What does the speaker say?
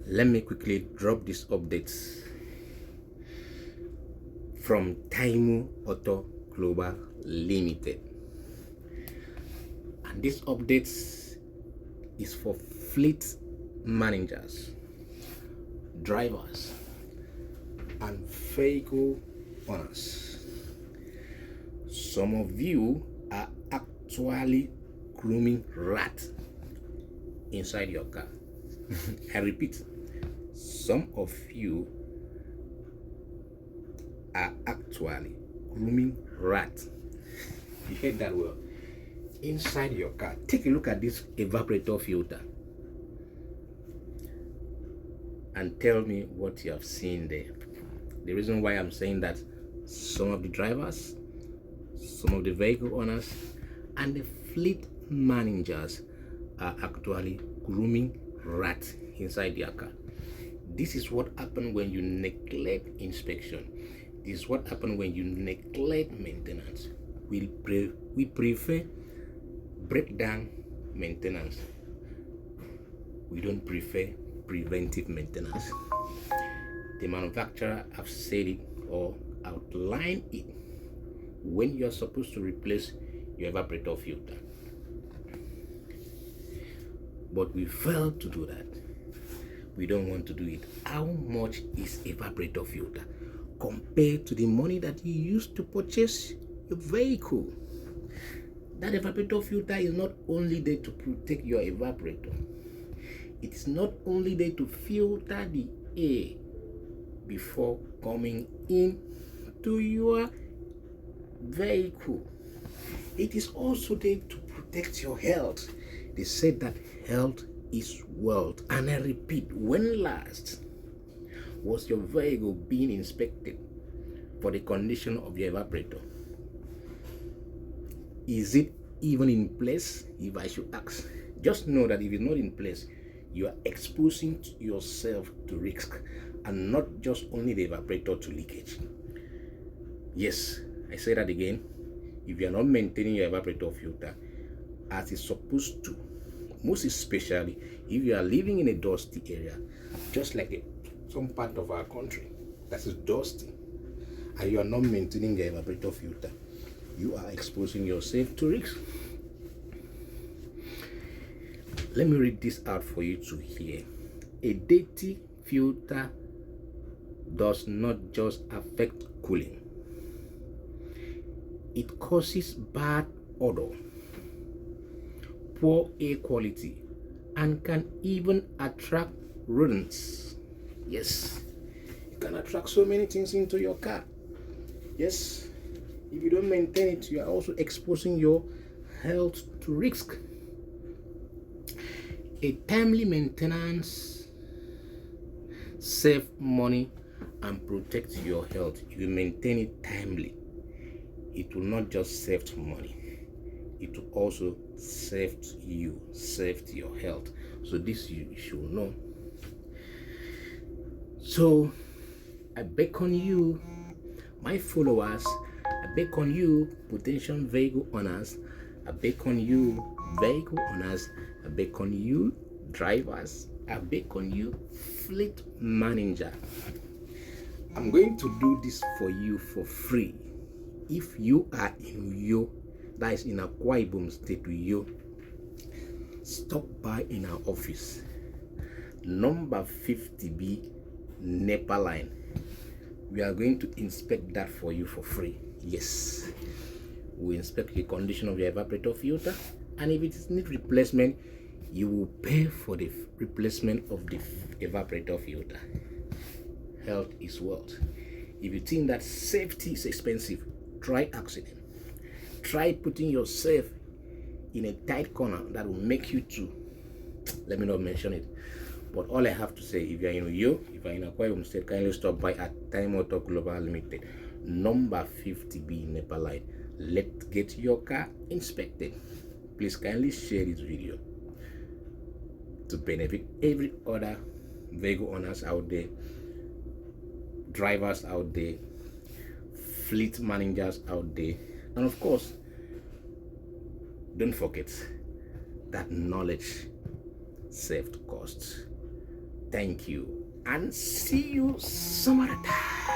Let me quickly drop these updates from Timemo Auto Global Limited. And this updates is for fleet managers, drivers, and vehicle owners. Some of you are actually grooming rats inside your car. I repeat, some of you are actually grooming rats. You heard that well. Inside your car. Take a look at this evaporator filter and tell me what you have seen there. The reason why I'm saying that some of the drivers, some of the vehicle owners, and the fleet managers are actually grooming rats inside their car. This is what happens when you neglect inspection. This is what happens when you neglect maintenance. We prefer breakdown maintenance. We don't prefer preventive maintenance. The manufacturer have said it or outlined it when you're supposed to replace your evaporator filter. But we fail to do that. We don't want to do it. How much is evaporator filter compared to the money that you used to purchase your vehicle? That evaporator filter is not only there to protect your evaporator. It is not only there to filter the air before coming in to your vehicle. It is also there to protect your health. They said that health is wealth. And I repeat, when last was your vehicle being inspected for the condition of your evaporator? Is it even in place? If I should ask, just know that if it's not in place, you are exposing yourself to risk, and not just only the evaporator to leakage. Yes, I say that again. If you are not maintaining your evaporator filter as it's supposed to, most especially if you are living in a dusty area, just like some part of our country that is dusty, and you are not maintaining your evaporator filter, you are exposing yourself to risk. Let me read this out for you to hear. A dirty filter does not just affect cooling. It causes bad odor, poor air quality, and can even attract rodents. Yes, it can attract so many things into your car. Yes, if you don't maintain it, you are also exposing your health to risk. A timely maintenance saves money and protects your health. If you maintain it timely, it will not just save money, it will also save you, save your health. So this you should know. So I beckon you, my followers, I beckon you, potential vehicle owners, I beckon you, vehicle owners, I beckon you, drivers, I beckon you, fleet manager. I'm going to do this for you for free. If you are in Uyo, that is in Akwa Ibom State, Uyo, stop by in our office, number 50B, NEPA line. We are going to inspect that for you for free. Yes, we inspect the condition of your evaporator filter, and if it needs replacement, you will pay for the replacement of the evaporator filter. Health is wealth. If you think that safety is expensive, try accident. Try putting yourself in a tight corner that will make you to, let me not mention it. But all I have to say, if you are in Uyo, if you are in Akwa Ibom State, kindly stop by at Timemo Auto Global Limited, number 50B, NEPA line. Let's get your car inspected. Please kindly share this video to benefit every other vehicle owners out there, drivers out there, fleet managers out there, and of course, don't forget that knowledge saved costs. Thank you, and see you some other time.